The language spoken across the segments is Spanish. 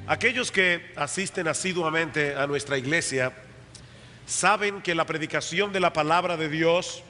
Aquellos que asisten asiduamente a nuestra iglesia saben que la predicación de la palabra de Dios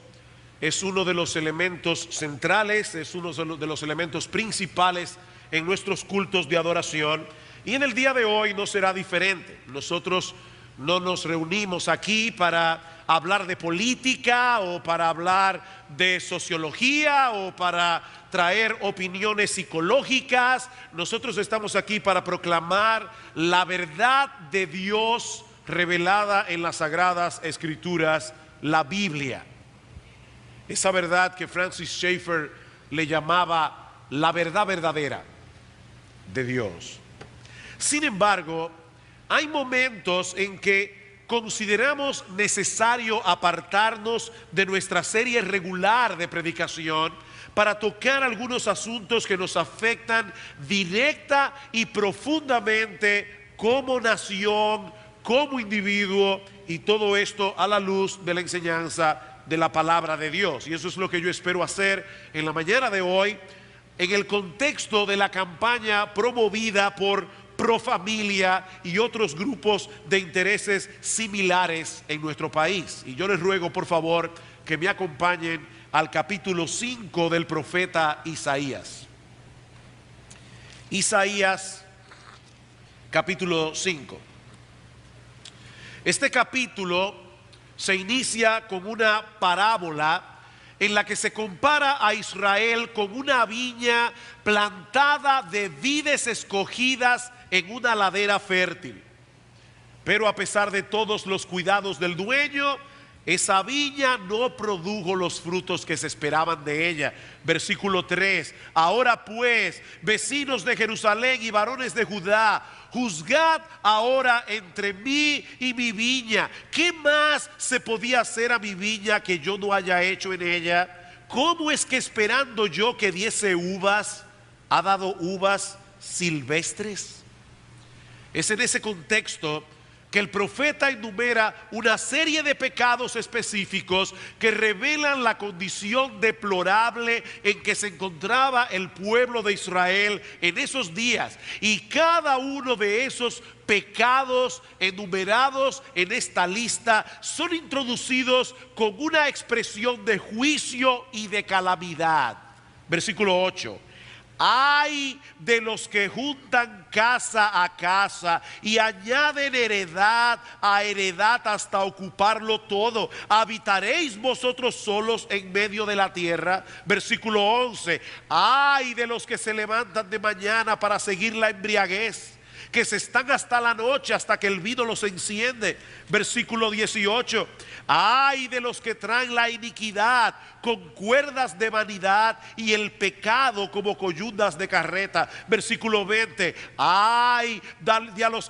es uno de los elementos centrales, es uno de los elementos principales en nuestros cultos de adoración, y en el día de hoy no será diferente. Nosotros no nos reunimos aquí para hablar de política o para hablar de sociología o para traer opiniones psicológicas. Nosotros estamos aquí para proclamar la verdad de Dios revelada en las Sagradas Escrituras, la Biblia. Esa verdad que Francis Schaeffer le llamaba la verdad verdadera de Dios. Sin embargo, hay momentos en que consideramos necesario apartarnos de nuestra serie regular de predicación para tocar algunos asuntos que nos afectan directa y profundamente como nación, como individuo, y todo esto a la luz de la enseñanza de la palabra de Dios. Y eso es lo que yo espero hacer en la mañana de hoy, en el contexto de la campaña promovida por Profamilia y otros grupos de intereses similares en nuestro país. Y yo les ruego, por favor, que me acompañen al capítulo 5 del profeta Isaías. Isaías, capítulo 5. Este capítulo se inicia con una parábola en la que se compara a Israel con una viña plantada de vides escogidas en una ladera fértil. Pero a pesar de todos los cuidados del dueño, esa viña no produjo los frutos que se esperaban de ella. Versículo 3. Ahora pues, vecinos de Jerusalén y varones de Judá, juzgad ahora entre mí y mi viña. ¿Qué más se podía hacer a mi viña que yo no haya hecho en ella? ¿Cómo es que esperando yo que diese uvas, ha dado uvas silvestres? Es en ese contexto que el profeta enumera una serie de pecados específicos que revelan la condición deplorable en que se encontraba el pueblo de Israel en esos días. Y cada uno de esos pecados enumerados en esta lista son introducidos con una expresión de juicio y de calamidad. Versículo 8. Ay de los que juntan casa a casa y añaden heredad a heredad hasta ocuparlo todo. ¿Habitaréis vosotros solos en medio de la tierra? Versículo 11. Ay de los que se levantan de mañana para seguir la embriaguez, que se están hasta la noche, hasta que el vino los enciende. Versículo 18. Ay de los que traen la iniquidad con cuerdas de vanidad y el pecado como coyundas de carreta. Versículo 20. Ay de a los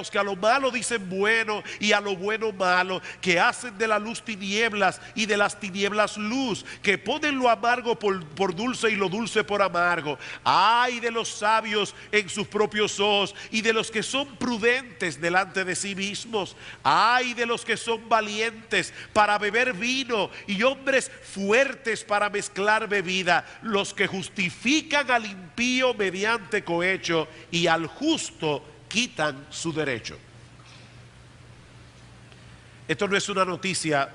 que a lo malo dicen bueno y a lo bueno malo, que hacen de la luz tinieblas y de las tinieblas luz, que ponen lo amargo por dulce y lo dulce por amargo. Ay de los sabios en sus propios ojos y de los que son prudentes delante de sí mismos. Ay de los que son valientes para beber vino y hombres fuertes para mezclar bebida, los que justifican al impío mediante cohecho y al justo quitan su derecho. Esto no es una noticia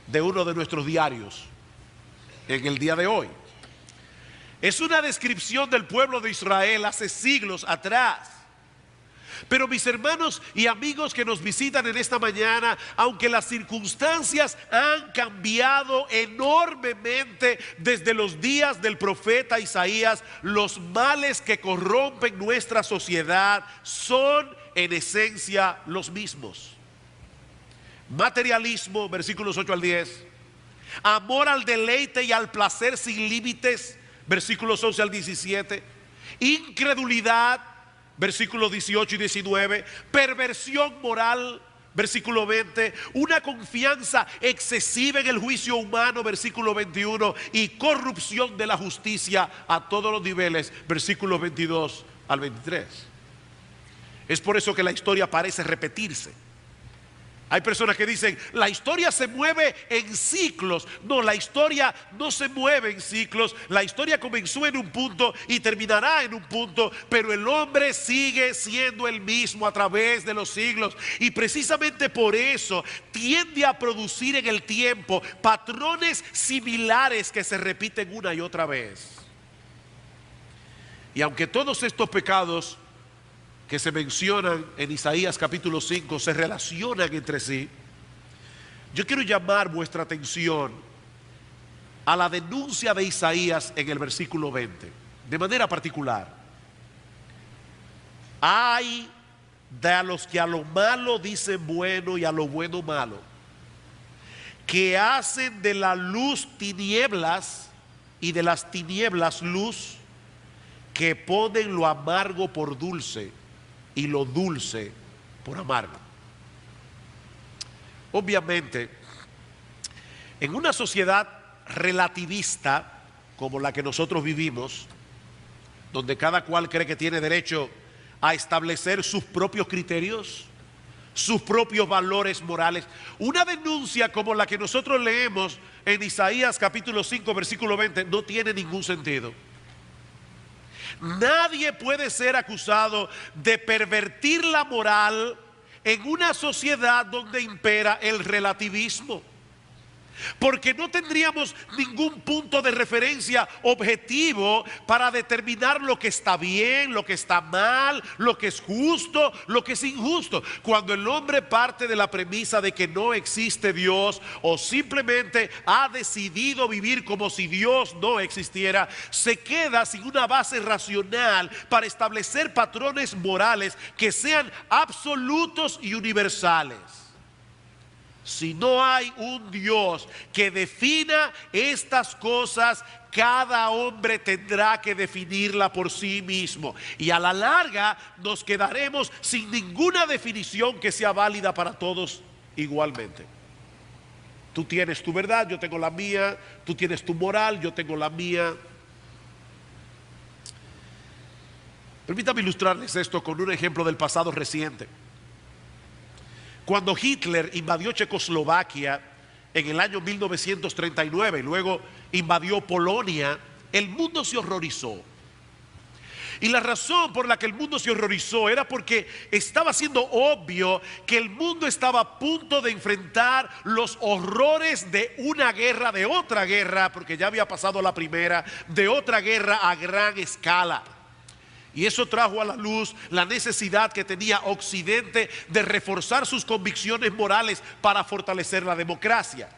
de uno de nuestros diarios en el día de hoy. Es una descripción del pueblo de Israel hace siglos atrás. Pero mis hermanos y amigos que nos visitan en esta mañana, aunque las circunstancias han cambiado enormemente desde los días del profeta Isaías, los males que corrompen nuestra sociedad son en esencia los mismos. Materialismo, versículos 8 al 10. Amor al deleite y al placer sin límites, versículos 11 al 17. Incredulidad, versículos 18 y 19, perversión moral, versículo 20, una confianza excesiva en el juicio humano, versículo 21, y corrupción de la justicia a todos los niveles, versículos 22 al 23. Es por eso que la historia parece repetirse. Hay personas que dicen, la historia se mueve en ciclos. No, la historia no se mueve en ciclos. La historia comenzó en un punto y terminará en un punto, pero el hombre sigue siendo el mismo a través de los siglos. Y precisamente por eso tiende a producir en el tiempo patrones similares que se repiten una y otra vez. Y aunque todos estos pecados que se mencionan en Isaías capítulo 5 se relacionan entre sí, yo quiero llamar vuestra atención a la denuncia de Isaías en el versículo 20, de manera particular. Ay de los que a lo malo dicen bueno y a lo bueno malo, que hacen de la luz tinieblas y de las tinieblas luz, que ponen lo amargo por dulce y lo dulce por amargo. Obviamente, en una sociedad relativista como la que nosotros vivimos, donde cada cual cree que tiene derecho a establecer sus propios criterios, sus propios valores morales, una denuncia como la que nosotros leemos en Isaías capítulo 5 versículo 20 no tiene ningún sentido. Nadie puede ser acusado de pervertir la moral en una sociedad donde impera el relativismo, porque no tendríamos ningún punto de referencia objetivo para determinar lo que está bien, lo que está mal, lo que es justo, lo que es injusto. Cuando el hombre parte de la premisa de que no existe Dios o simplemente ha decidido vivir como si Dios no existiera, se queda sin una base racional para establecer patrones morales que sean absolutos y universales. Si no hay un Dios que defina estas cosas, cada hombre tendrá que definirla por sí mismo. Y a la larga nos quedaremos sin ninguna definición que sea válida para todos igualmente. Tú tienes tu verdad, yo tengo la mía. Tú tienes tu moral, yo tengo la mía. Permítame ilustrarles esto con un ejemplo del pasado reciente. Cuando Hitler invadió Checoslovaquia en el año 1939 y luego invadió Polonia, el mundo se horrorizó. Y la razón por la que el mundo se horrorizó era porque estaba siendo obvio que el mundo estaba a punto de enfrentar los horrores de una guerra, de otra guerra, porque ya había pasado la primera, de otra guerra a gran escala. Y eso trajo a la luz la necesidad que tenía Occidente de reforzar sus convicciones morales para fortalecer la democracia.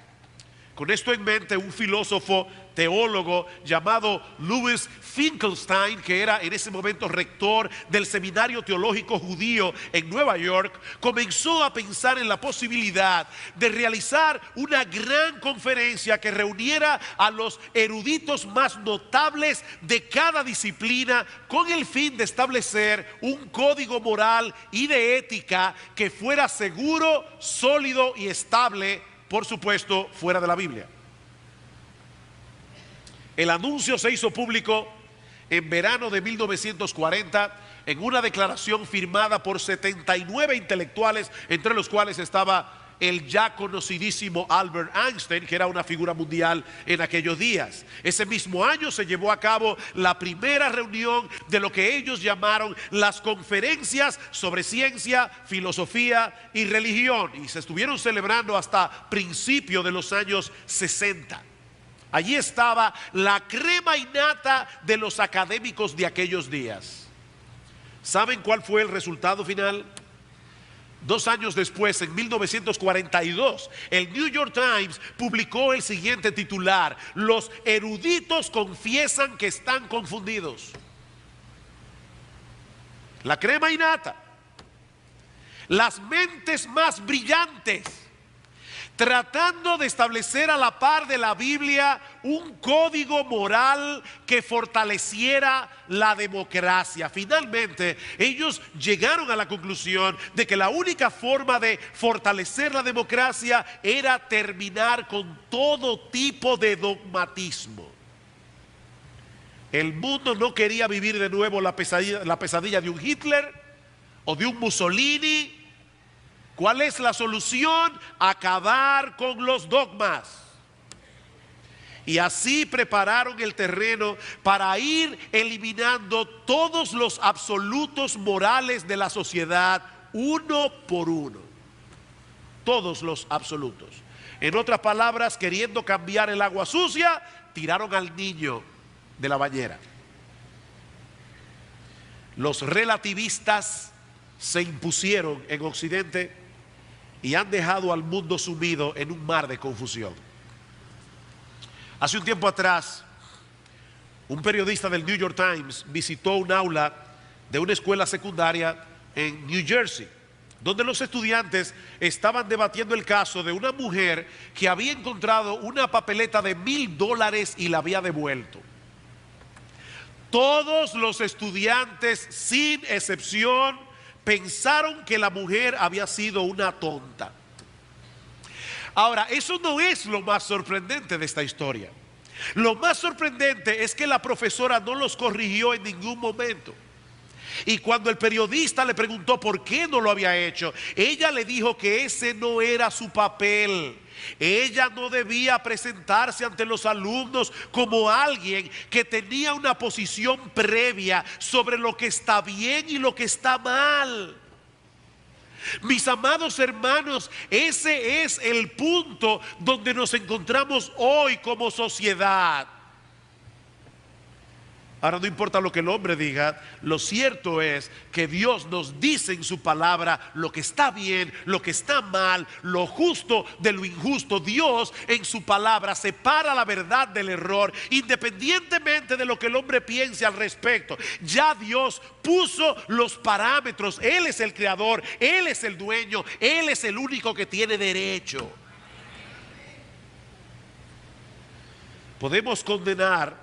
Con esto en mente, un filósofo teólogo llamado Louis Finkelstein, que era en ese momento rector del Seminario Teológico Judío en Nueva York, comenzó a pensar en la posibilidad de realizar una gran conferencia que reuniera a los eruditos más notables de cada disciplina con el fin de establecer un código moral y de ética que fuera seguro, sólido y estable, por supuesto, fuera de la Biblia. El anuncio se hizo público en verano de 1940 en una declaración firmada por 79 intelectuales, entre los cuales estaba el ya conocidísimo Albert Einstein, que era una figura mundial en aquellos días. Ese mismo año se llevó a cabo la primera reunión de lo que ellos llamaron las conferencias sobre ciencia, filosofía y religión, y se estuvieron celebrando hasta principios de los años 60. Allí estaba la crema innata de los académicos de aquellos días. ¿Saben cuál fue el resultado final? 2 años después, en 1942, el New York Times publicó el siguiente titular: los eruditos confiesan que están confundidos. La crema innata, las mentes más brillantes, tratando de establecer a la par de la Biblia un código moral que fortaleciera la democracia. Finalmente, ellos llegaron a la conclusión de que la única forma de fortalecer la democracia era terminar con todo tipo de dogmatismo. El mundo no quería vivir de nuevo la pesadilla de un Hitler o de un Mussolini, ¿Cuál es la solución? Acabar con los dogmas. Y así prepararon el terreno para ir eliminando todos los absolutos morales de la sociedad, uno por uno. Todos los absolutos. En otras palabras, queriendo cambiar el agua sucia, tiraron al niño de la bañera. Los relativistas se impusieron en Occidente y han dejado al mundo sumido en un mar de confusión. Hace un tiempo atrás, un periodista del New York Times visitó un aula de una escuela secundaria en New Jersey, donde los estudiantes estaban debatiendo el caso de una mujer que había encontrado una papeleta de $1000 y la había devuelto. Todos los estudiantes, sin excepción, pensaron que la mujer había sido una tonta. Ahora, eso no es lo más sorprendente de esta historia. Lo más sorprendente es que la profesora no los corrigió en ningún momento. Y cuando el periodista le preguntó por qué no lo había hecho, ella le dijo que ese no era su papel. Ella no debía presentarse ante los alumnos como alguien que tenía una posición previa sobre lo que está bien y lo que está mal. Mis amados hermanos, ese es el punto donde nos encontramos hoy como sociedad. Ahora, no importa lo que el hombre diga, lo cierto es que Dios nos dice en su palabra lo que está bien, lo que está mal, lo justo de lo injusto. Dios en su palabra separa la verdad del error, independientemente de lo que el hombre piense al respecto. Ya Dios puso los parámetros. Él es el creador, Él es el dueño, Él es el único que tiene derecho. Podemos condenar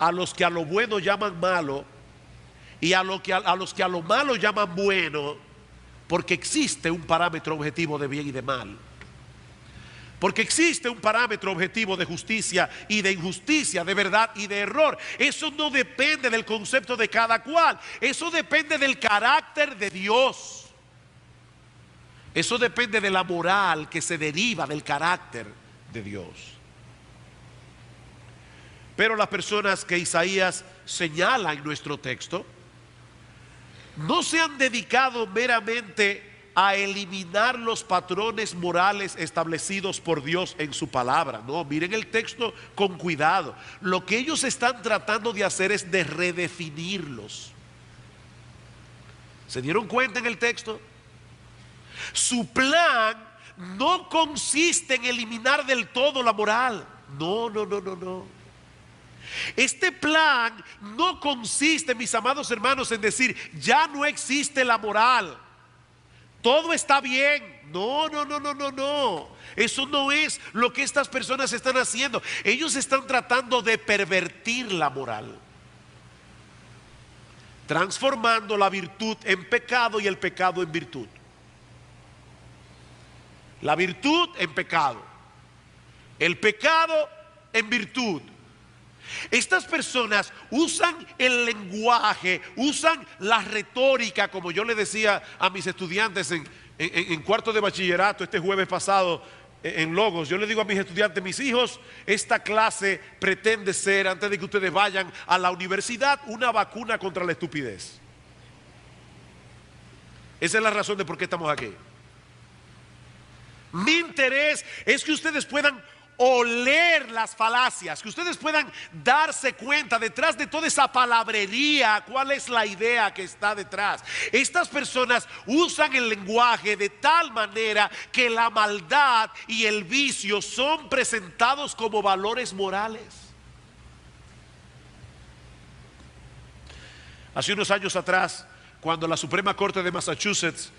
a los que a lo bueno llaman malo y a los que a lo malo llaman bueno, porque existe un parámetro objetivo de bien y de mal. Porque existe un parámetro objetivo de justicia y de injusticia, de verdad y de error. Eso no depende del concepto de cada cual. Eso depende del carácter de Dios. Eso depende de la moral que se deriva del carácter de Dios. Pero las personas que Isaías señala en nuestro texto no se han dedicado meramente a eliminar los patrones morales establecidos por Dios en su palabra. No, miren el texto con cuidado. Lo que ellos están tratando de hacer es de redefinirlos. ¿Se dieron cuenta en el texto? Su plan no consiste en eliminar del todo la moral. No. Este plan no consiste, mis amados hermanos, en decir ya no existe la moral, todo está bien. No. Eso no es lo que estas personas están haciendo. Ellos están tratando de pervertir la moral, transformando la virtud en pecado y el pecado en virtud. La virtud en pecado, el pecado en virtud. Estas personas usan el lenguaje, usan la retórica, como yo le decía a mis estudiantes en cuarto de bachillerato este jueves pasado en Logos. Yo le digo a mis estudiantes: mis hijos, esta clase pretende ser, antes de que ustedes vayan a la universidad, una vacuna contra la estupidez. Esa es la razón de por qué estamos aquí. Mi interés es que ustedes puedan oler las falacias, que ustedes puedan darse cuenta detrás de toda esa palabrería cuál es la idea que está detrás. Estas personas usan el lenguaje de tal manera que la maldad y el vicio son presentados como valores morales. Hace unos años atrás, cuando la Suprema Corte de Massachusetts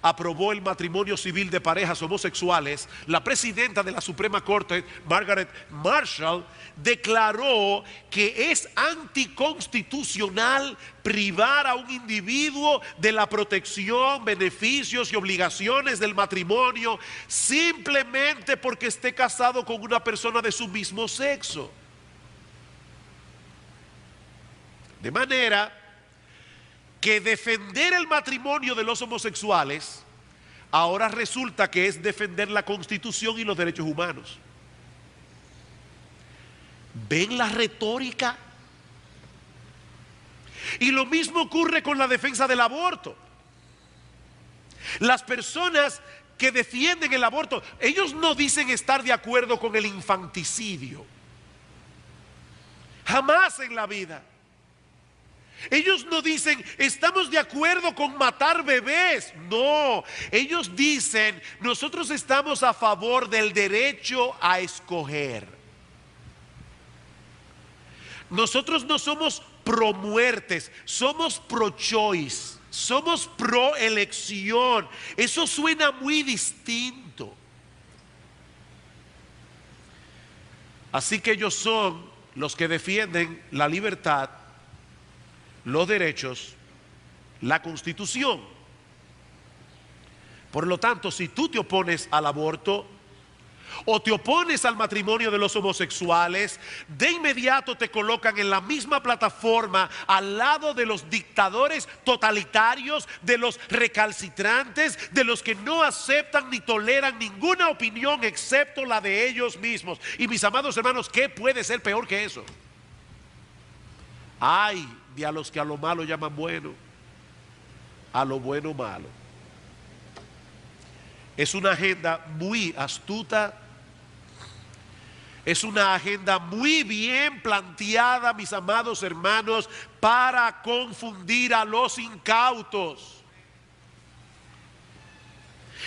aprobó el matrimonio civil de parejas homosexuales, la presidenta de la Suprema Corte, Margaret Marshall, declaró que es anticonstitucional privar a un individuo de la protección, beneficios y obligaciones del matrimonio simplemente porque esté casado con una persona de su mismo sexo. De manera que defender el matrimonio de los homosexuales ahora resulta que es defender la Constitución y los derechos humanos. ¿Ven la retórica? Y lo mismo ocurre con la defensa del aborto. Las personas que defienden el aborto, ellos no dicen estar de acuerdo con el infanticidio. Jamás en la vida. Ellos no dicen, estamos de acuerdo con matar bebés. No, ellos dicen, nosotros estamos a favor del derecho a escoger. Nosotros no somos pro muertes, somos pro choice, somos pro elección. Eso suena muy distinto. Así que ellos son los que defienden la libertad, los derechos, la Constitución. Por lo tanto, si tú te opones al aborto o te opones al matrimonio de los homosexuales, de inmediato te colocan en la misma plataforma al lado de los dictadores totalitarios, de los recalcitrantes, de los que no aceptan ni toleran ninguna opinión excepto la de ellos mismos. Y mis amados hermanos, ¿qué puede ser peor que eso? Ay de a los que a lo malo llaman bueno, a lo bueno malo. Es una agenda muy astuta, es una agenda muy bien planteada, mis amados hermanos, para confundir a los incautos.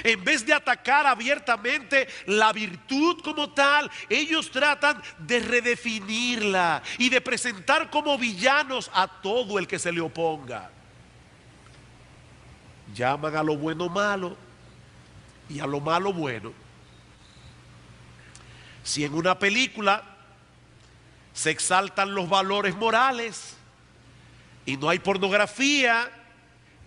En vez de atacar abiertamente la virtud como tal, ellos tratan de redefinirla y de presentar como villanos a todo el que se le oponga. Llaman a lo bueno malo y a lo malo bueno. Si en una película se exaltan los valores morales y no hay pornografía,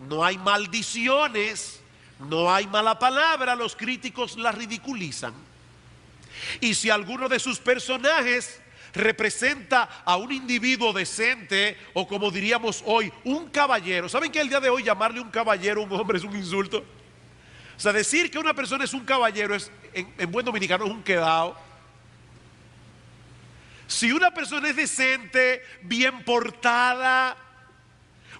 no hay maldiciones, no hay mala palabra, los críticos la ridiculizan. Y si alguno de sus personajes representa a un individuo decente, o como diríamos hoy, un caballero. ¿Saben que el día de hoy llamarle un caballero a un hombre es un insulto? O sea, decir que una persona es un caballero es, en buen dominicano, es un quedado. Si una persona es decente, bien portada,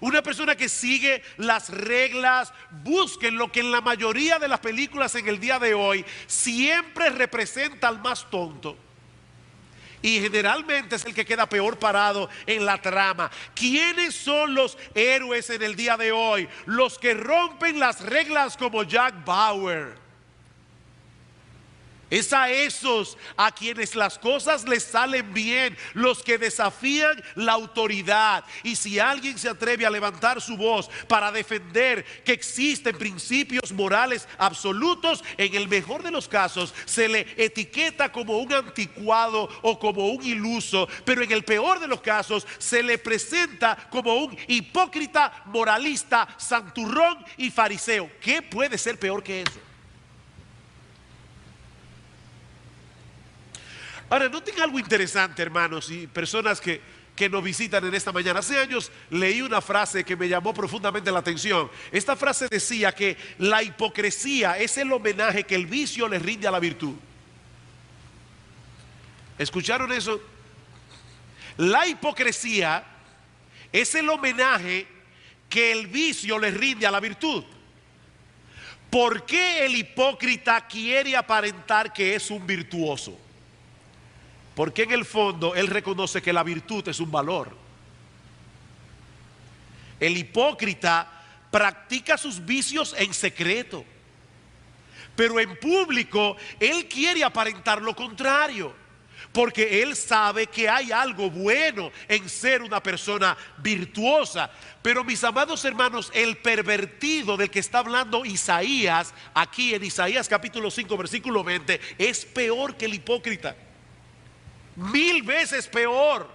una persona que sigue las reglas, busquen lo que en la mayoría de las películas en el día de hoy siempre representa al más tonto. Y generalmente es el que queda peor parado en la trama. ¿Quiénes son los héroes en el día de hoy? Los que rompen las reglas como Jack Bauer. Es a esos a quienes las cosas les salen bien, los que desafían la autoridad. Y si alguien se atreve a levantar su voz para defender que existen principios morales absolutos, en el mejor de los casos se le etiqueta como un anticuado o como un iluso, pero en el peor de los casos se le presenta como un hipócrita, moralista, santurrón y fariseo. ¿Qué puede ser peor que eso? Ahora, noten algo interesante, hermanos y personas que nos visitan en esta mañana. Hace años leí una frase que me llamó profundamente la atención. Esta frase decía que la hipocresía es el homenaje que el vicio le rinde a la virtud. ¿Escucharon eso? La hipocresía es el homenaje que el vicio le rinde a la virtud. ¿Por qué el hipócrita quiere aparentar que es un virtuoso? Porque en el fondo él reconoce que la virtud es un valor. El hipócrita practica sus vicios en secreto, pero en público él quiere aparentar lo contrario, porque él sabe que hay algo bueno en ser una persona virtuosa. Pero mis amados hermanos, el pervertido del que está hablando Isaías, aquí en Isaías capítulo 5 versículo 20, es peor que el hipócrita. 1000 veces peor,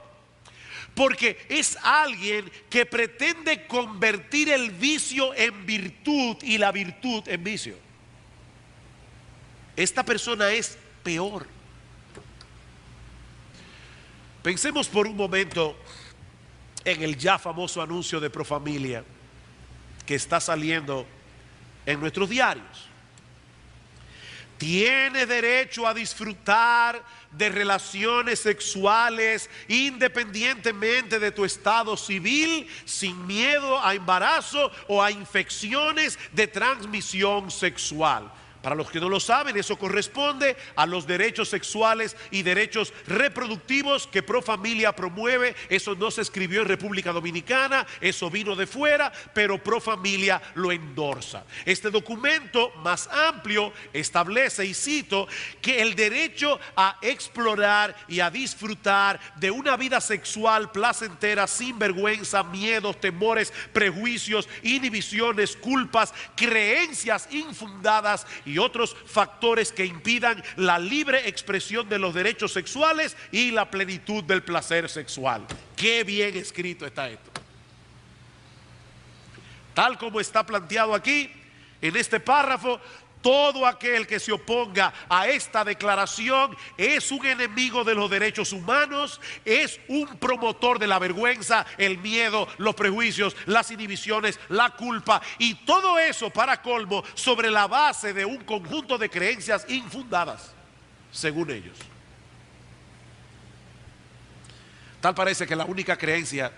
porque es alguien que pretende convertir el vicio en virtud y la virtud en vicio. Esta persona es peor. Pensemos por un momento en el ya famoso anuncio de Profamilia que está saliendo en nuestros diarios. tiene derecho a disfrutar de relaciones sexuales independientemente de tu estado civil, sin miedo a embarazo o a infecciones de transmisión sexual. Para los que no lo saben, eso corresponde a los derechos sexuales y derechos reproductivos que Pro Familia promueve. Eso no se escribió en República Dominicana, eso vino de fuera, pero Pro Familia lo endorsa. Este documento más amplio establece, y cito, que el derecho a explorar y a disfrutar de una vida sexual placentera sin vergüenza, miedos, temores, prejuicios, inhibiciones, culpas, creencias infundadas y otros factores que impidan la libre expresión de los derechos sexuales y la plenitud del placer sexual. Qué bien escrito está esto. Tal como está planteado aquí, en este párrafo, todo aquel que se oponga a esta declaración es un enemigo de los derechos humanos, es un promotor de la vergüenza, el miedo, los prejuicios, las inhibiciones, la culpa, y todo eso, para colmo, sobre la base de un conjunto de creencias infundadas, según ellos. Tal parece que la única creencia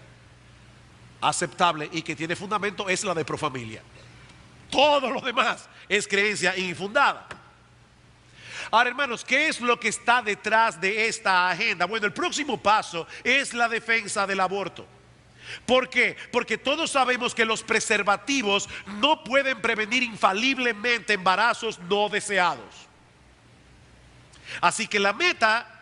aceptable y que tiene fundamento es la de Pro Familia. Todo lo demás es creencia infundada. Ahora, hermanos, ¿qué es lo que está detrás de esta agenda? Bueno, el próximo paso es la defensa del aborto. ¿Por qué? Porque todos sabemos que los preservativos no pueden prevenir infaliblemente embarazos no deseados. Así que la meta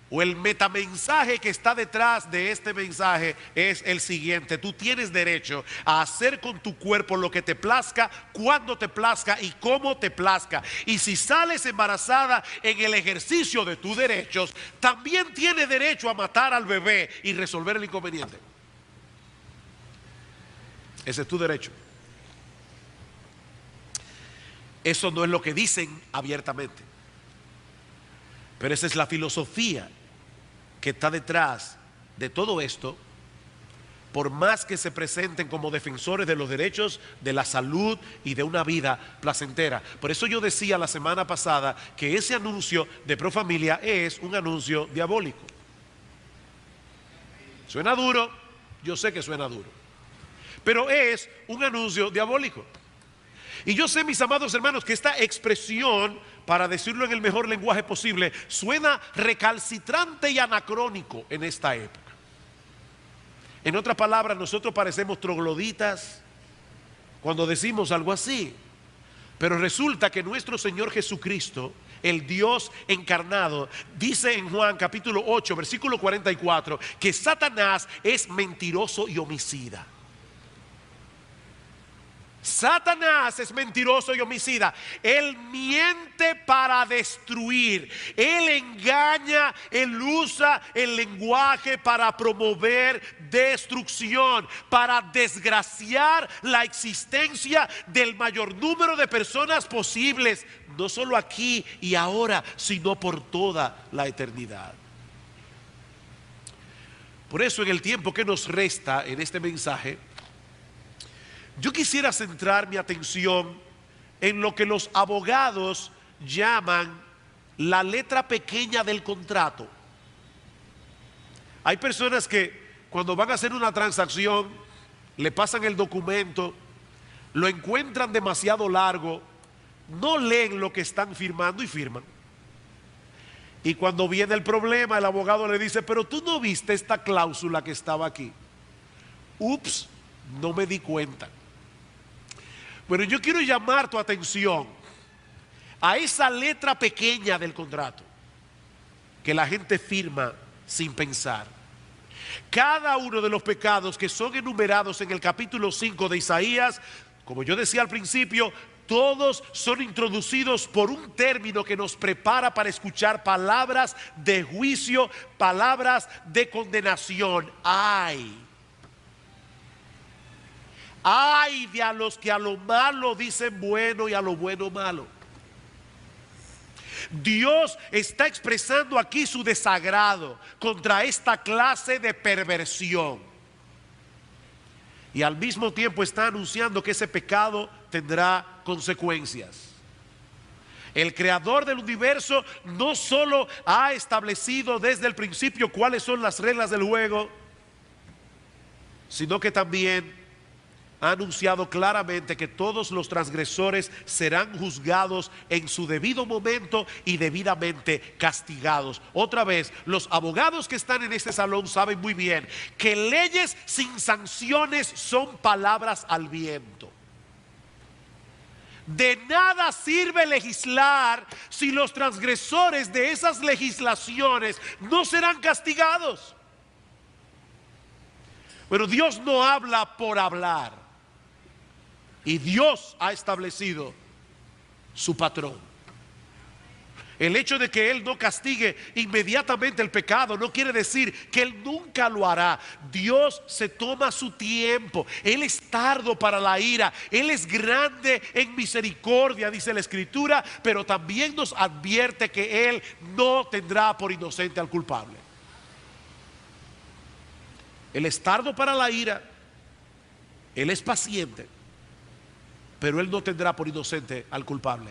o el metamensaje que está detrás de este mensaje es el siguiente: tú tienes derecho a hacer con tu cuerpo lo que te plazca, cuando te plazca y cómo te plazca. Y si sales embarazada en el ejercicio de tus derechos, también tienes derecho a matar al bebé y resolver el inconveniente. Ese es tu derecho. Eso no es lo que dicen abiertamente, pero esa es la filosofía que está detrás de todo esto, por más que se presenten como defensores de los derechos, de la salud y de una vida placentera. Por eso yo decía la semana pasada que ese anuncio de Pro Familia es un anuncio diabólico. Suena duro, yo sé que suena duro, pero es un anuncio diabólico. Y yo sé, mis amados hermanos, que esta expresión, para decirlo en el mejor lenguaje posible, suena recalcitrante y anacrónico en esta época. En otras palabras, nosotros parecemos trogloditas cuando decimos algo así. Pero resulta que nuestro Señor Jesucristo, el Dios encarnado, dice en Juan capítulo 8, versículo 44, que Satanás es mentiroso y homicida. Satanás es mentiroso y homicida. Él miente para destruir. Él engaña, él usa el lenguaje para promover destrucción, para desgraciar la existencia del mayor número de personas posibles, no solo aquí y ahora, sino por toda la eternidad. Por eso, en el tiempo que nos resta en este mensaje, yo quisiera centrar mi atención en lo que los abogados llaman la letra pequeña del contrato. Hay personas que cuando van a hacer una transacción, le pasan el documento, lo encuentran demasiado largo, no leen lo que están firmando y firman. Y cuando viene el problema, el abogado le dice: pero tú no viste esta cláusula que estaba aquí. Ups, no me di cuenta. Bueno, yo quiero llamar tu atención a esa letra pequeña del contrato que la gente firma sin pensar. Cada uno de los pecados que son enumerados en el capítulo 5 de Isaías, como yo decía al principio, todos son introducidos por un término que nos prepara para escuchar palabras de juicio, palabras de condenación. Ay de a los que a lo malo dicen bueno y a lo bueno malo. Dios está expresando aquí su desagrado contra esta clase de perversión. Y al mismo tiempo está anunciando que ese pecado tendrá consecuencias. El creador del universo no solo ha establecido desde el principio cuáles son las reglas del juego, sino que también ha anunciado claramente que todos los transgresores serán juzgados en su debido momento y debidamente castigados. Otra vez, los abogados que están en este salón saben muy bien que leyes sin sanciones son palabras al viento. De nada sirve legislar si los transgresores de esas legislaciones no serán castigados. Pero Dios no habla por hablar. Y Dios ha establecido su patrón. El hecho de que Él no castigue inmediatamente el pecado no quiere decir que Él nunca lo hará. Dios se toma su tiempo. Él es tardo para la ira. Él es grande en misericordia, dice la Escritura, pero también nos advierte que Él no tendrá por inocente al culpable. Él es tardo para la ira. Él es paciente, pero Él no tendrá por inocente al culpable.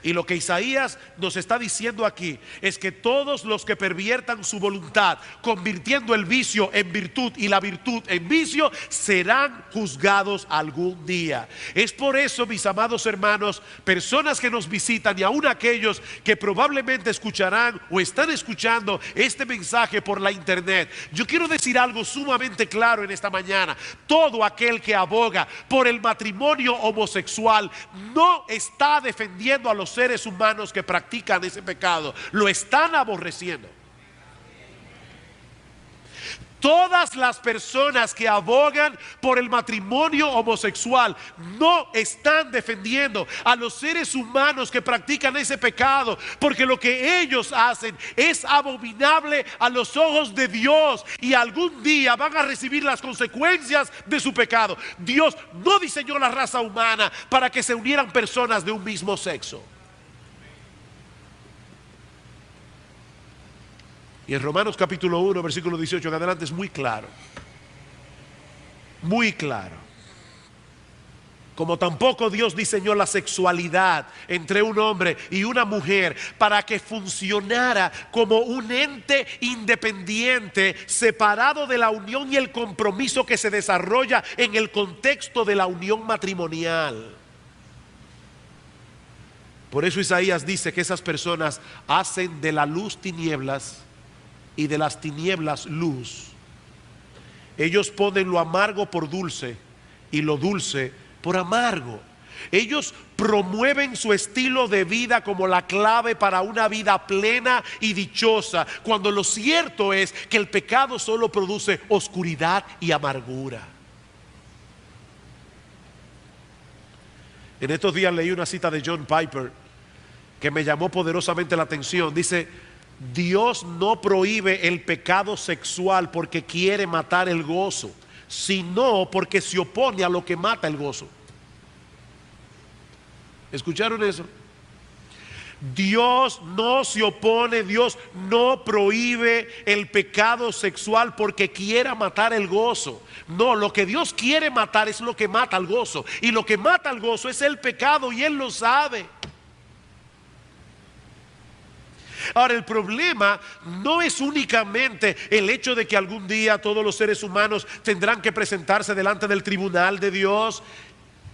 Y lo que Isaías nos está diciendo aquí es que todos los que perviertan su voluntad, convirtiendo el vicio en virtud y la virtud en vicio, serán juzgados algún día. Es por eso, mis amados hermanos, personas que nos visitan y aún aquellos que probablemente escucharán o están escuchando este mensaje por la internet, yo quiero decir algo sumamente claro en esta mañana. Todo aquel que aboga por el matrimonio homosexual no está defendiendo a los seres humanos que practican ese pecado, lo están aborreciendo. Todas las personas que abogan por el matrimonio homosexual no están defendiendo a los seres humanos que practican ese pecado, porque lo que ellos hacen es abominable a los ojos de Dios y algún día van a recibir las consecuencias de su pecado. Dios no diseñó la raza humana para que se unieran personas de un mismo sexo. Y en Romanos capítulo 1, versículo 18 en adelante es muy claro. Muy claro. Como tampoco Dios diseñó la sexualidad entre un hombre y una mujer para que funcionara como un ente independiente, separado de la unión y el compromiso que se desarrolla en el contexto de la unión matrimonial. Por eso Isaías dice que esas personas hacen de la luz tinieblas y de las tinieblas luz. Ellos ponen lo amargo por dulce y lo dulce por amargo. Ellos promueven su estilo de vida como la clave para una vida plena y dichosa, cuando lo cierto es que el pecado solo produce oscuridad y amargura. En estos días leí una cita de John Piper que me llamó poderosamente la atención. Dice: Dios no prohíbe el pecado sexual porque quiere matar el gozo, sino porque se opone a lo que mata el gozo. ¿Escucharon eso? Dios no se opone, Dios no prohíbe el pecado sexual porque quiera matar el gozo. No, lo que Dios quiere matar es lo que mata el gozo. Y lo que mata el gozo es el pecado, y Él lo sabe. Ahora, el problema no es únicamente el hecho de que algún día todos los seres humanos tendrán que presentarse delante del tribunal de Dios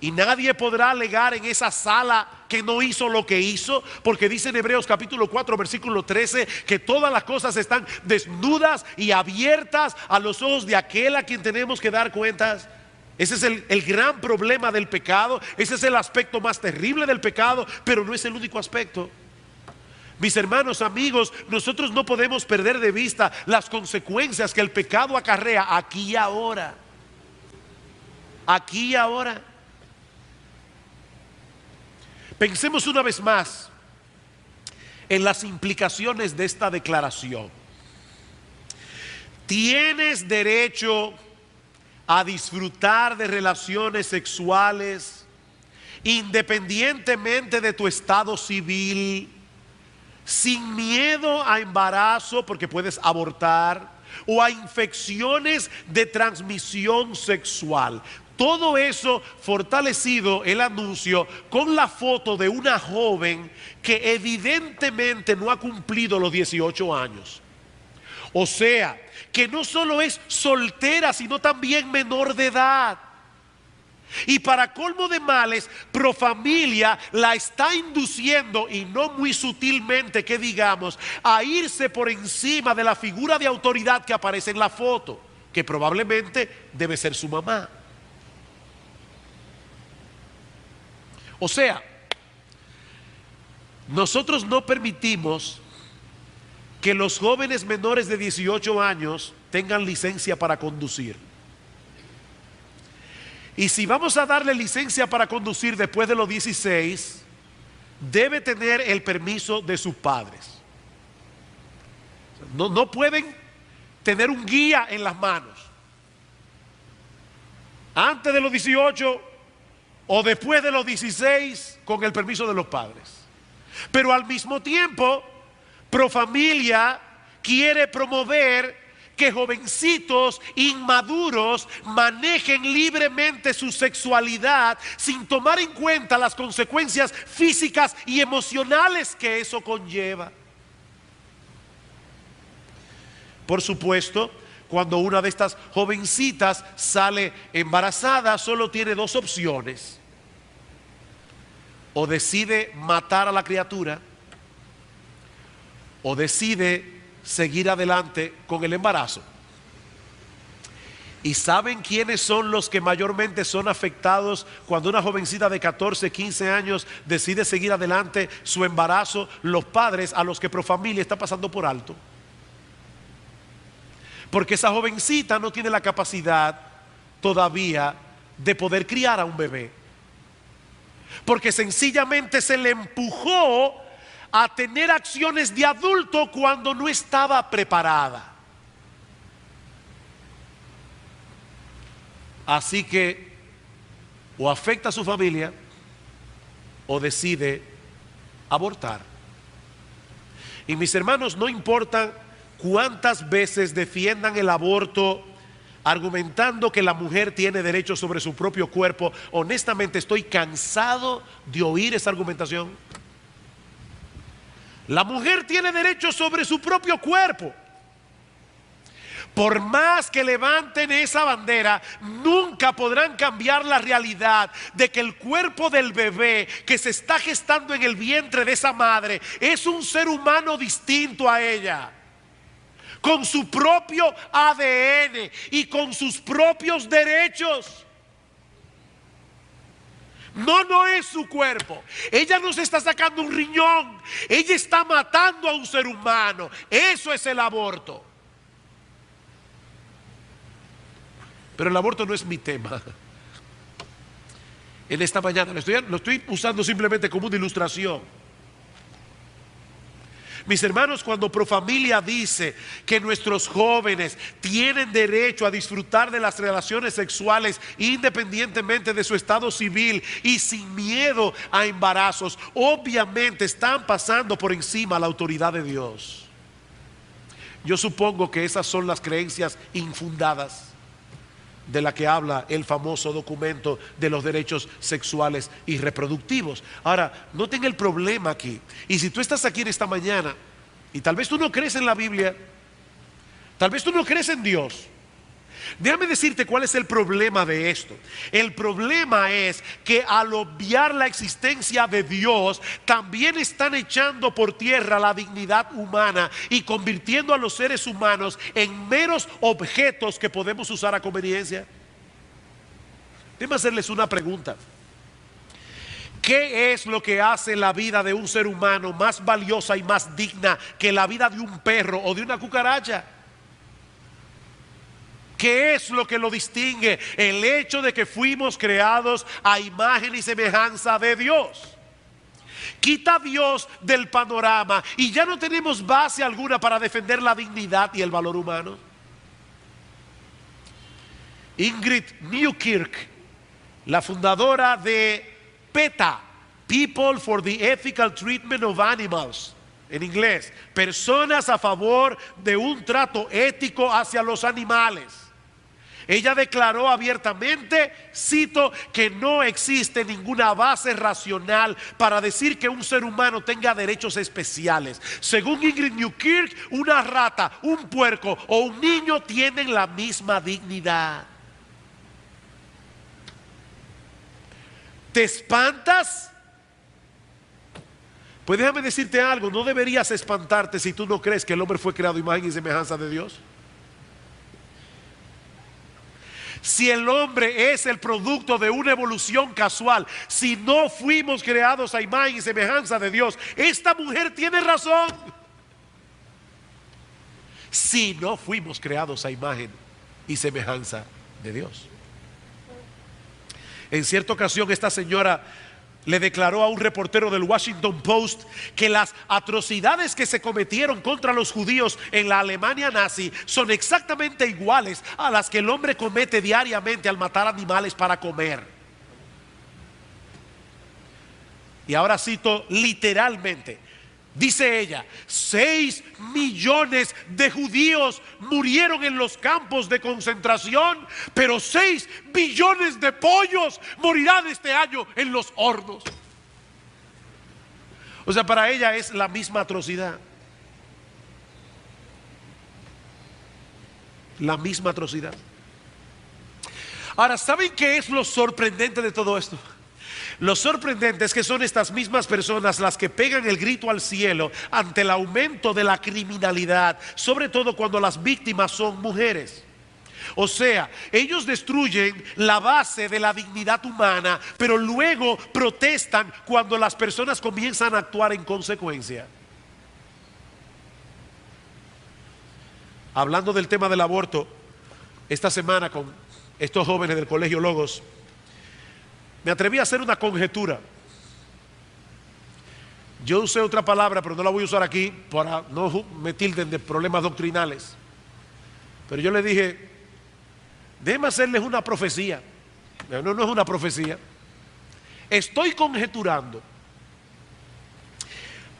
y nadie podrá alegar en esa sala que no hizo lo que hizo, porque dice en Hebreos capítulo 4 versículo 13 que todas las cosas están desnudas y abiertas a los ojos de aquel a quien tenemos que dar cuentas. Ese es el gran problema del pecado. Ese es el aspecto más terrible del pecado, pero no es el único aspecto. Mis hermanos, amigos, nosotros no podemos perder de vista las consecuencias que el pecado acarrea aquí y ahora. Aquí y ahora. Pensemos una vez más en las implicaciones de esta declaración. Tienes derecho a disfrutar de relaciones sexuales independientemente de tu estado civil, sin miedo a embarazo porque puedes abortar, o a infecciones de transmisión sexual. Todo eso fortalecido el anuncio con la foto de una joven que evidentemente no ha cumplido los 18 años. O sea, que no solo es soltera, sino también menor de edad. Y para colmo de males, Profamilia la está induciendo, y no muy sutilmente que digamos, a irse por encima de la figura de autoridad que aparece en la foto, que probablemente debe ser su mamá. O sea, nosotros no permitimos que los jóvenes menores de 18 años tengan licencia para conducir. Y si vamos a darle licencia para conducir después de los 16, debe tener el permiso de sus padres. No pueden tener un guía en las manos antes de los 18 o después de los 16 con el permiso de los padres. Pero al mismo tiempo, Profamilia quiere promover que jovencitos inmaduros manejen libremente su sexualidad sin tomar en cuenta las consecuencias físicas y emocionales que eso conlleva. Por supuesto, cuando una de estas jovencitas sale embarazada, solo tiene dos opciones: o decide matar a la criatura, o decide seguir adelante con el embarazo. ¿Y saben quiénes son los que mayormente son afectados cuando una jovencita de 14, 15 años decide seguir adelante su embarazo? Los padres, a los que Profamilia está pasando por alto. Porque esa jovencita no tiene la capacidad todavía de poder criar a un bebé. Porque sencillamente se le empujó a tener acciones de adulto cuando no estaba preparada. Así que o afecta a su familia o decide abortar. Y mis hermanos, no importa cuántas veces defiendan el aborto argumentando que la mujer tiene derecho sobre su propio cuerpo, honestamente estoy cansado de oír esa argumentación. La mujer tiene derecho sobre su propio cuerpo. Por más que levanten esa bandera, nunca podrán cambiar la realidad de que el cuerpo del bebé que se está gestando en el vientre de esa madre es un ser humano distinto a ella, con su propio ADN y con sus propios derechos. No es su cuerpo. Ella no se está sacando un riñón, ella está matando a un ser humano. Eso es el aborto. Pero el aborto no es mi tema en esta mañana. Lo estoy usando simplemente como una ilustración. Mis hermanos, cuando Profamilia dice que nuestros jóvenes tienen derecho a disfrutar de las relaciones sexuales independientemente de su estado civil y sin miedo a embarazos, obviamente están pasando por encima la autoridad de Dios. Yo supongo que esas son las creencias infundadas de la que habla el famoso documento de los derechos sexuales y reproductivos. Ahora, noten el problema aquí. Y si tú estás aquí en esta mañana y tal vez tú no crees en la Biblia, tal vez tú no crees en Dios, déjame decirte cuál es el problema de esto. El problema es que al obviar la existencia de Dios, también están echando por tierra la dignidad humana y convirtiendo a los seres humanos en meros objetos que podemos usar a conveniencia. Déjame hacerles una pregunta. ¿Qué es lo que hace la vida de un ser humano más valiosa y más digna que la vida de un perro o de una cucaracha? ¿Qué es lo que lo distingue? El hecho de que fuimos creados a imagen y semejanza de Dios. Quita a Dios del panorama y ya no tenemos base alguna para defender la dignidad y el valor humano. Ingrid Newkirk, la fundadora de PETA, People for the Ethical Treatment of Animals, en inglés, personas a favor de un trato ético hacia los animales. Ella declaró abiertamente, cito, que no existe ninguna base racional para decir que un ser humano tenga derechos especiales. Según Ingrid Newkirk, una rata, un puerco o un niño tienen la misma dignidad. ¿Te espantas? Pues déjame decirte algo, no deberías espantarte si tú no crees que el hombre fue creado a imagen y semejanza de Dios. Si el hombre es el producto de una evolución casual, si no fuimos creados a imagen y semejanza de Dios, esta mujer tiene razón. Si no fuimos creados a imagen y semejanza de Dios. En cierta ocasión esta señora le declaró a un reportero del Washington Post que las atrocidades que se cometieron contra los judíos en la Alemania nazi son exactamente iguales a las que el hombre comete diariamente al matar animales para comer. Y ahora cito literalmente. Dice ella, 6 millones de judíos murieron en los campos de concentración, pero 6 billones de pollos morirán este año en los hornos. O sea, para ella es la misma atrocidad. La misma atrocidad. Ahora, ¿saben qué es lo sorprendente de todo esto? Lo sorprendente es que son estas mismas personas las que pegan el grito al cielo ante el aumento de la criminalidad, sobre todo cuando las víctimas son mujeres. O sea, ellos destruyen la base de la dignidad humana, pero luego protestan cuando las personas comienzan a actuar en consecuencia. Hablando del tema del aborto, esta semana con estos jóvenes del Colegio Logos, me atreví a hacer una conjetura. Yo usé otra palabra, pero no la voy a usar aquí para no me tilden de problemas doctrinales. Pero yo le dije, déjenme hacerles una profecía. No, no es una profecía. Estoy conjeturando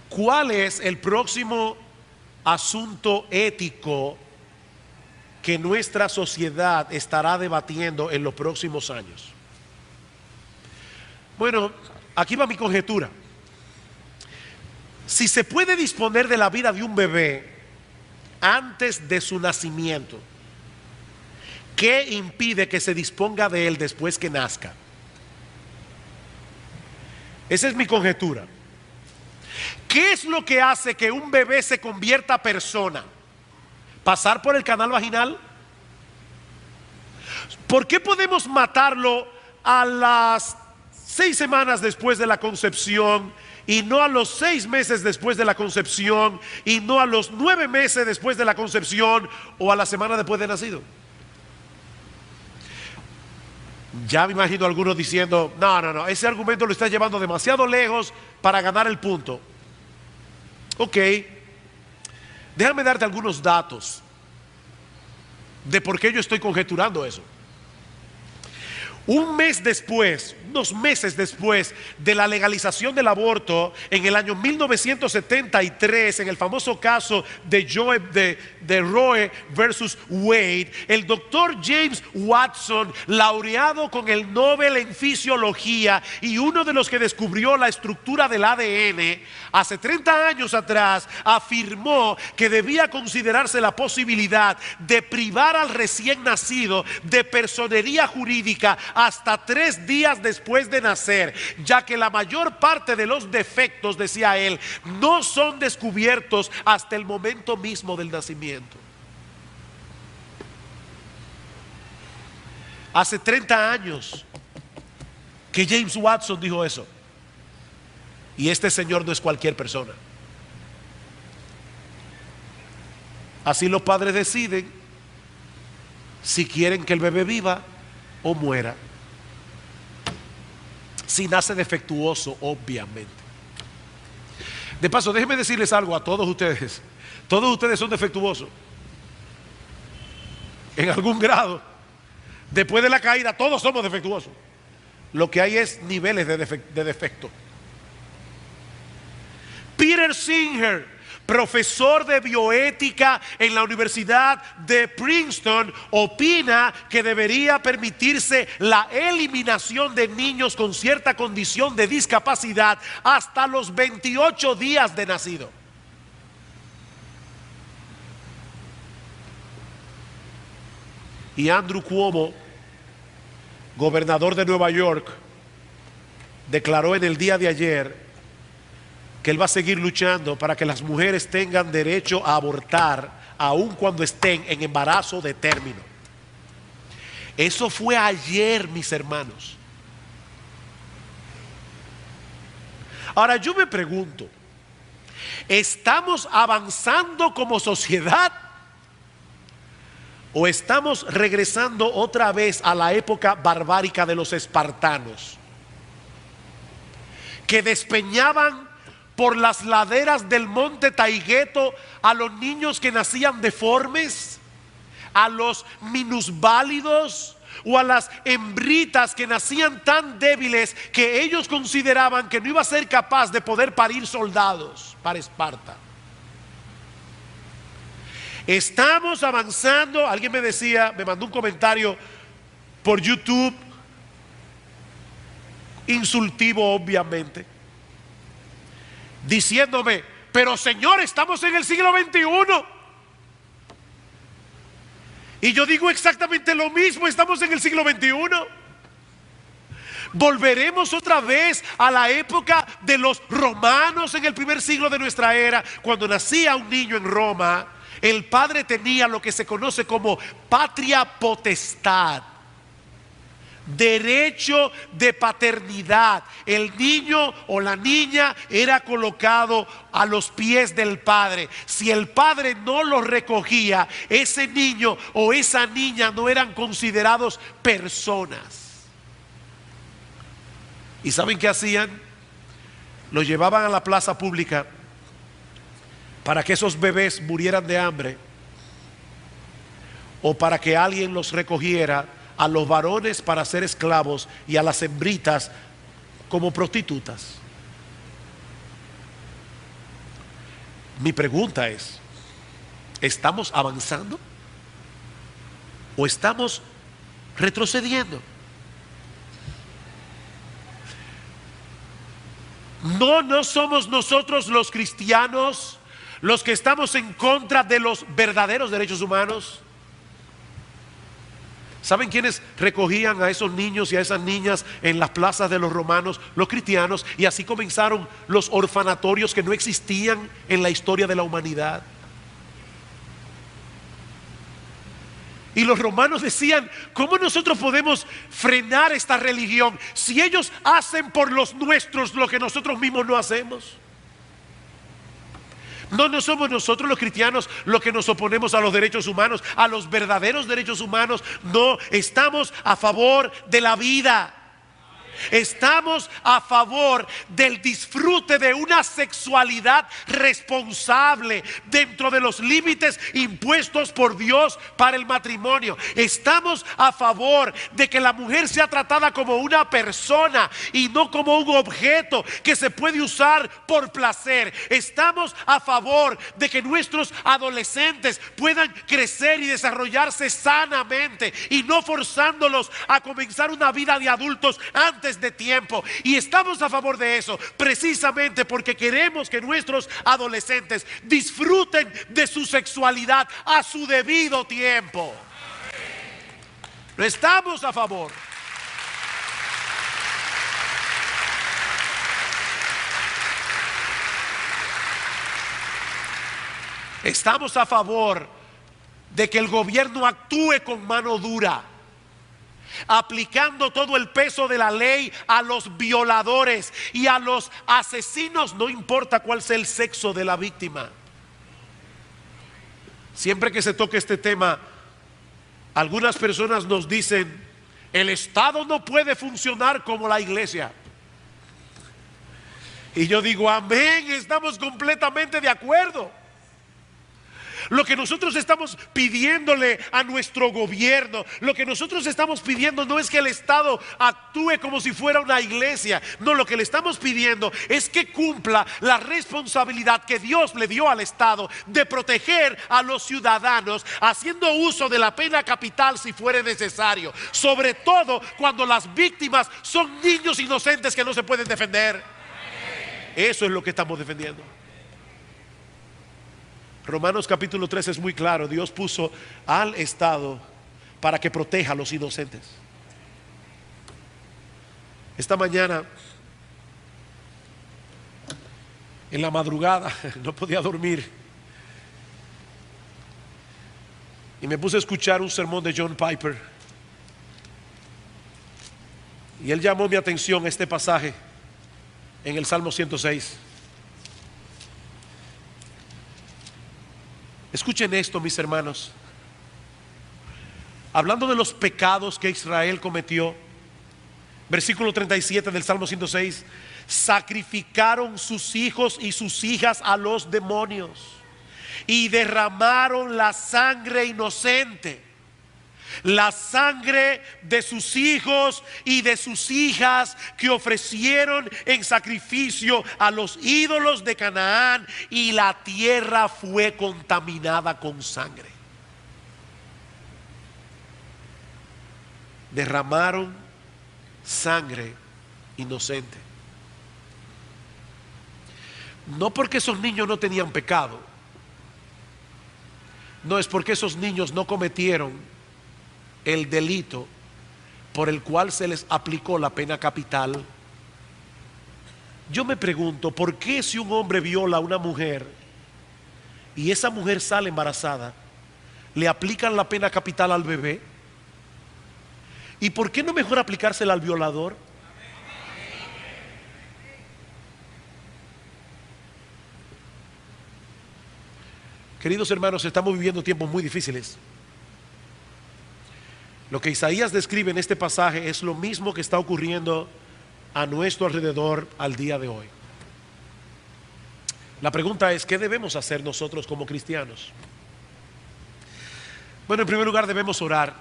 cuál es el próximo asunto ético que nuestra sociedad estará debatiendo en los próximos años. Bueno, aquí va mi conjetura. Si se puede disponer de la vida de un bebé antes de su nacimiento, ¿qué impide que se disponga de él después que nazca? Esa es mi conjetura. ¿Qué es lo que hace que un bebé se convierta a persona? ¿Pasar por el canal vaginal? ¿Por qué podemos matarlo a las 6 semanas después de la concepción y no a los 6 meses después de la concepción y no a los 9 meses después de la concepción o a la semana después de nacido? Ya me imagino a algunos diciendo, no, ese argumento lo está llevando demasiado lejos para ganar el punto. Ok, déjame darte algunos datos de por qué yo estoy conjeturando eso. Un mes después, unos meses después de la legalización del aborto, en el año 1973, en el famoso caso de Roe versus Wade, el doctor James Watson, laureado con el Nobel en Fisiología y uno de los que descubrió la estructura del ADN, hace 30 años atrás, afirmó que debía considerarse la posibilidad de privar al recién nacido de personería jurídica hasta 3 días después de nacer, ya que la mayor parte de los defectos, decía él, no son descubiertos hasta el momento mismo del nacimiento. Hace 30 años que James Watson dijo eso. Y este señor no es cualquier persona. Así los padres deciden si quieren que el bebé viva o muera. Si nace defectuoso, obviamente. De paso, déjenme decirles algo a todos ustedes. Todos ustedes son defectuosos. En algún grado. Después de la caída, todos somos defectuosos. Lo que hay es niveles de defecto. Peter Singer, profesor de bioética en la Universidad de Princeton, opina que debería permitirse la eliminación de niños con cierta condición de discapacidad hasta los 28 días de nacido. Y Andrew Cuomo, gobernador de Nueva York, declaró en el día de ayer que él va a seguir luchando para que las mujeres tengan derecho a abortar aun cuando estén en embarazo de término. Eso fue ayer, mis hermanos. Ahora yo me pregunto, ¿estamos avanzando como sociedad o estamos regresando otra vez a la época barbárica de los espartanos, que despeñaban por las laderas del monte Taygeto a los niños que nacían deformes, a los minusválidos o a las hembritas que nacían tan débiles que ellos consideraban que no iba a ser capaz de poder parir soldados para Esparta? Estamos avanzando. Alguien me decía, me mandó un comentario por YouTube, insultivo obviamente, diciéndome: pero Señor, estamos en el siglo XXI. Y yo digo exactamente lo mismo, estamos en el siglo XXI. Volveremos otra vez a la época de los romanos en el primer siglo de nuestra era. Cuando nacía un niño en Roma, el padre tenía lo que se conoce como patria potestad, derecho de paternidad. El niño o la niña era colocado a los pies del padre. Si el padre no lo recogía, ese niño o esa niña no eran considerados personas. ¿Y saben qué hacían? Los llevaban a la plaza pública para que esos bebés murieran de hambre, o para que alguien los recogiera, a los varones para ser esclavos y a las hembritas como prostitutas. Mi pregunta es: ¿estamos avanzando o estamos retrocediendo? No somos nosotros los cristianos los que estamos en contra de los verdaderos derechos humanos. ¿Saben quiénes recogían a esos niños y a esas niñas en las plazas de los romanos? Los cristianos. Y así comenzaron los orfanatorios que no existían en la historia de la humanidad. Y los romanos decían: ¿cómo nosotros podemos frenar esta religión si ellos hacen por los nuestros lo que nosotros mismos no hacemos? No somos nosotros los cristianos los que nos oponemos a los derechos humanos, a los verdaderos derechos humanos. No, estamos a favor de la vida. Estamos a favor del disfrute de una sexualidad responsable dentro de los límites impuestos por Dios para el matrimonio. Estamos a favor de que la mujer sea tratada como una persona y no como un objeto que se puede usar por placer. Estamos a favor de que nuestros adolescentes puedan crecer y desarrollarse sanamente y no forzándolos a comenzar una vida de adultos antes de tiempo. Y estamos a favor de eso precisamente porque queremos que nuestros adolescentes disfruten de su sexualidad a su debido tiempo. No estamos a favor. Estamos a favor de que el gobierno actúe con mano dura, aplicando todo el peso de la ley a los violadores y a los asesinos, no importa cuál sea el sexo de la víctima. Siempre que se toque este tema, algunas personas nos dicen: el Estado no puede funcionar como la iglesia. Y yo digo: amén, estamos completamente de acuerdo. Lo que nosotros estamos pidiéndole a nuestro gobierno, lo que nosotros estamos pidiendo no es que el Estado actúe como si fuera una iglesia. No, lo que le estamos pidiendo es que cumpla la responsabilidad que Dios le dio al Estado de proteger a los ciudadanos, haciendo uso de la pena capital si fuere necesario, sobre todo cuando las víctimas son niños inocentes que no se pueden defender. Eso es lo que estamos defendiendo. Romanos capítulo 3 es muy claro. Dios puso al Estado para que proteja a los inocentes. Esta mañana, en la madrugada, no podía dormir y me puse a escuchar un sermón de John Piper, y él llamó mi atención a este pasaje en el Salmo 106. Escuchen esto, mis hermanos. Hablando de los pecados que Israel cometió, versículo 37 del Salmo 106: sacrificaron sus hijos y sus hijas a los demonios y derramaron la sangre inocente, la sangre de sus hijos y de sus hijas que ofrecieron en sacrificio a los ídolos de Canaán, y la tierra fue contaminada con sangre. Derramaron sangre inocente. No porque esos niños no tenían pecado, no, es porque esos niños no cometieron el delito por el cual se les aplicó la pena capital. Yo me pregunto, ¿por qué si un hombre viola a una mujer y esa mujer sale embarazada, le aplican la pena capital al bebé? ¿Y por qué no mejor aplicársela al violador? Queridos hermanos, estamos viviendo tiempos muy difíciles. Lo que Isaías describe en este pasaje es lo mismo que está ocurriendo a nuestro alrededor al día de hoy. La pregunta es, ¿qué debemos hacer nosotros como cristianos? Bueno, en primer lugar debemos orar.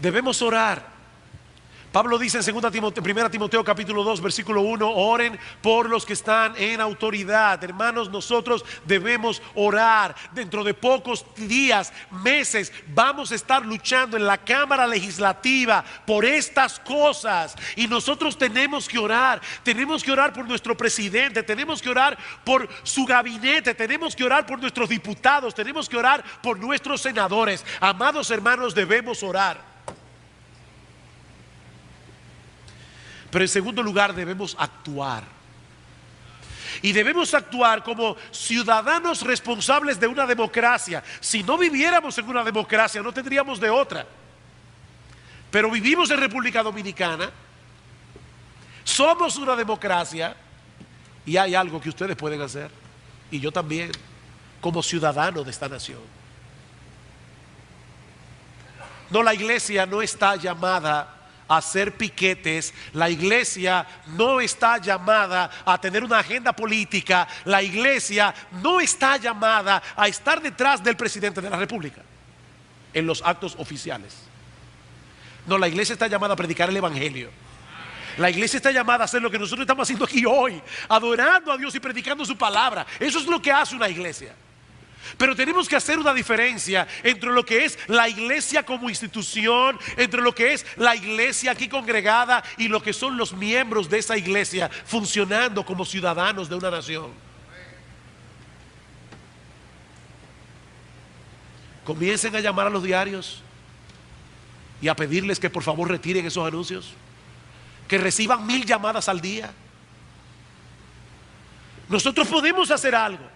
Debemos orar. Pablo dice en 1 Timoteo capítulo 2 versículo 1: oren por los que están en autoridad. Hermanos, nosotros debemos orar. Dentro de pocos días, meses, vamos a estar luchando en la Cámara Legislativa por estas cosas, y nosotros tenemos que orar. Tenemos que orar por nuestro presidente, tenemos que orar por su gabinete, tenemos que orar por nuestros diputados, tenemos que orar por nuestros senadores. Amados hermanos, debemos orar. Pero en segundo lugar debemos actuar. Y debemos actuar como ciudadanos responsables de una democracia. Si no viviéramos en una democracia, no tendríamos de otra. Pero vivimos en República Dominicana, somos una democracia, y hay algo que ustedes pueden hacer, y yo también, como ciudadano de esta nación. No, la iglesia no está llamada a hacer piquetes. La iglesia no está llamada a tener una agenda política. La iglesia no está llamada a estar detrás del presidente de la República en los actos oficiales. No, la iglesia está llamada a predicar el evangelio. La iglesia está llamada a hacer lo que nosotros estamos haciendo aquí hoy, adorando a Dios y predicando su palabra. Eso es lo que hace una iglesia. Pero tenemos que hacer una diferencia entre lo que es la iglesia como institución, entre lo que es la iglesia aquí congregada, y lo que son los miembros de esa iglesia funcionando como ciudadanos de una nación. Comiencen a llamar a los diarios y a pedirles que por favor retiren esos anuncios, que reciban 1000 llamadas al día. Nosotros podemos hacer algo.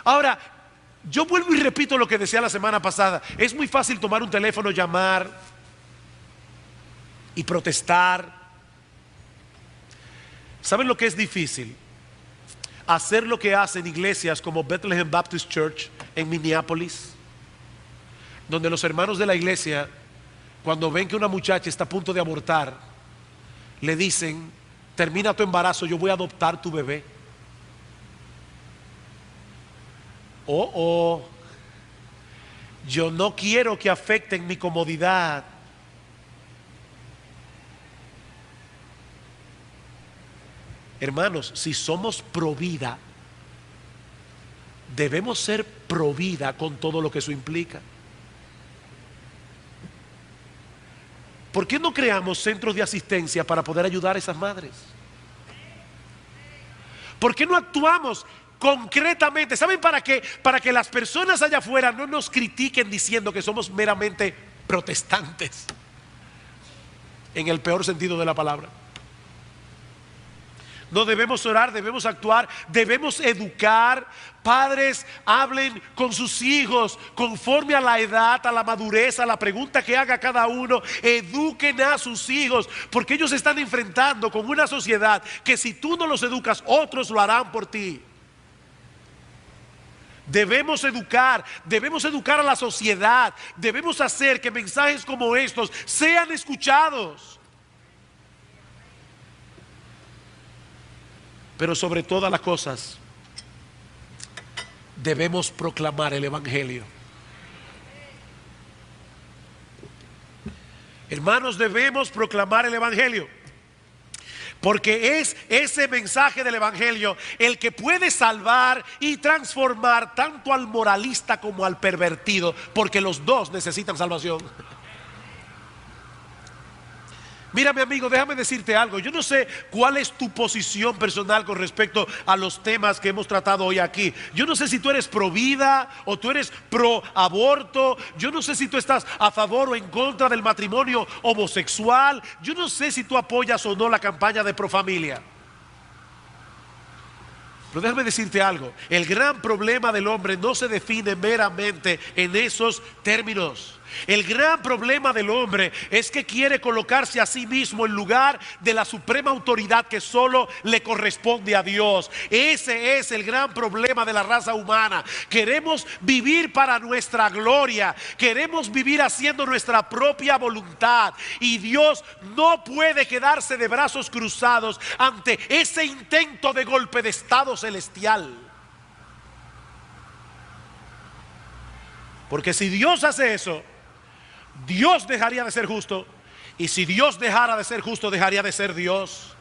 Ahora, yo vuelvo y repito lo que decía la semana pasada. Es muy fácil tomar un teléfono, llamar y protestar. ¿Saben lo que es difícil? Hacer lo que hacen iglesias como Bethlehem Baptist Church en Minneapolis, donde los hermanos de la iglesia, cuando ven que una muchacha está a punto de abortar, le dicen: termina tu embarazo, yo voy a adoptar tu bebé. Yo no quiero que afecten mi comodidad. Hermanos, si somos pro vida, debemos ser pro vida con todo lo que eso implica. ¿Por qué no creamos centros de asistencia para poder ayudar a esas madres? ¿Por qué no actuamos concretamente? ¿Saben para qué? Para que las personas allá afuera no nos critiquen diciendo que somos meramente protestantes, en el peor sentido de la palabra. No, debemos orar, debemos actuar, debemos educar. Padres, hablen con sus hijos conforme a la edad, a la madurez, a la pregunta que haga cada uno. Eduquen a sus hijos, porque ellos se están enfrentando con una sociedad que si tú no los educas, otros lo harán por ti. Debemos educar a la sociedad, debemos hacer que mensajes como estos sean escuchados. Pero sobre todas las cosas, debemos proclamar el Evangelio. Hermanos, debemos proclamar el Evangelio, porque es ese mensaje del Evangelio el que puede salvar y transformar tanto al moralista como al pervertido, porque los dos necesitan salvación. Mira, mi amigo, déjame decirte algo. Yo no sé cuál es tu posición personal con respecto a los temas que hemos tratado hoy aquí. Yo no sé si tú eres pro vida o tú eres pro aborto. Yo no sé si tú estás a favor o en contra del matrimonio homosexual. Yo no sé si tú apoyas o no la campaña de pro familia. Pero déjame decirte algo. El gran problema del hombre no se define meramente en esos términos. El gran problema del hombre es que quiere colocarse a sí mismo en lugar de la suprema autoridad que solo le corresponde a Dios. Ese es el gran problema de la raza humana. Queremos vivir para nuestra gloria, queremos vivir haciendo nuestra propia voluntad, y Dios no puede quedarse de brazos cruzados ante ese intento de golpe de estado celestial. Porque si Dios hace eso, Dios dejaría de ser justo, y si Dios dejara de ser justo, dejaría de ser Dios.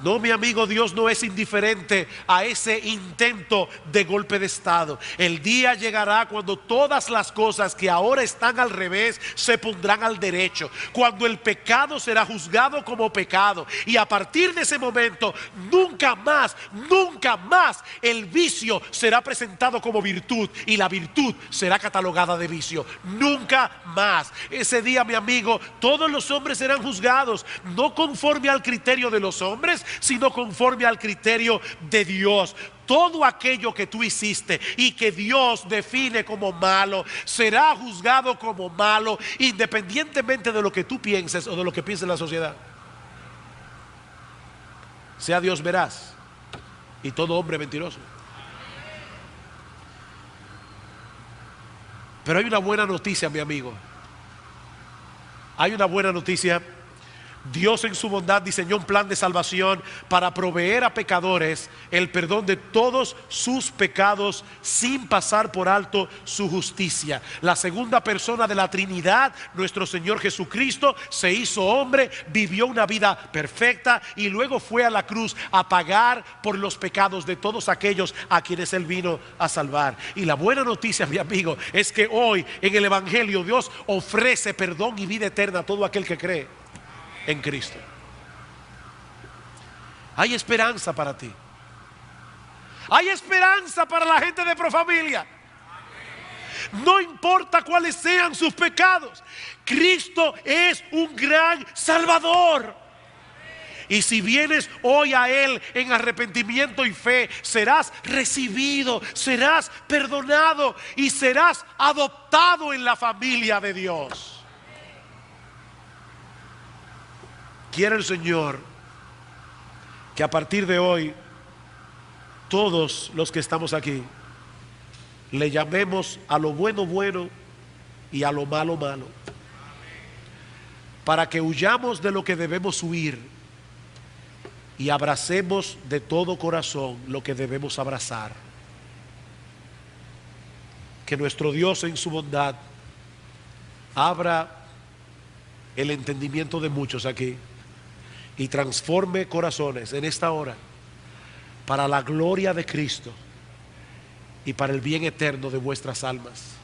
No, mi amigo, Dios no es indiferente a ese intento de golpe de estado. El día llegará cuando todas las cosas que ahora están al revés se pondrán al derecho, cuando el pecado será juzgado como pecado, y a partir de ese momento nunca más el vicio será presentado como virtud, y la virtud será catalogada de vicio. Nunca más. Ese día, mi amigo, todos los hombres serán juzgados no conforme al criterio de los hombres, sino conforme al criterio de Dios. Todo aquello que tú hiciste y que Dios define como malo será juzgado como malo, independientemente de lo que tú pienses o de lo que piense la sociedad. Sea Dios veraz y todo hombre mentiroso. Pero hay una buena noticia, mi amigo. Hay una buena noticia. Dios en su bondad diseñó un plan de salvación para proveer a pecadores el perdón de todos sus pecados sin pasar por alto su justicia. La segunda persona de la Trinidad, nuestro Señor Jesucristo, se hizo hombre, vivió una vida perfecta y luego fue a la cruz a pagar por los pecados de todos aquellos a quienes Él vino a salvar. Y la buena noticia, mi amigo, es que hoy en el Evangelio Dios ofrece perdón y vida eterna a todo aquel que cree en Cristo. Hay esperanza para ti. Hay esperanza para la gente de Profamilia. No importa cuáles sean sus pecados, Cristo es un gran Salvador. Y si vienes hoy a Él en arrepentimiento y fe, serás recibido, serás perdonado y serás adoptado en la familia de Dios. Quiere el Señor que a partir de hoy todos los que estamos aquí le llamemos a lo bueno bueno y a lo malo malo, para que huyamos de lo que debemos huir y abracemos de todo corazón lo que debemos abrazar. que nuestro Dios en su bondad abra el entendimiento de muchos aquí y transforme corazones en esta hora para la gloria de Cristo y para el bien eterno de vuestras almas.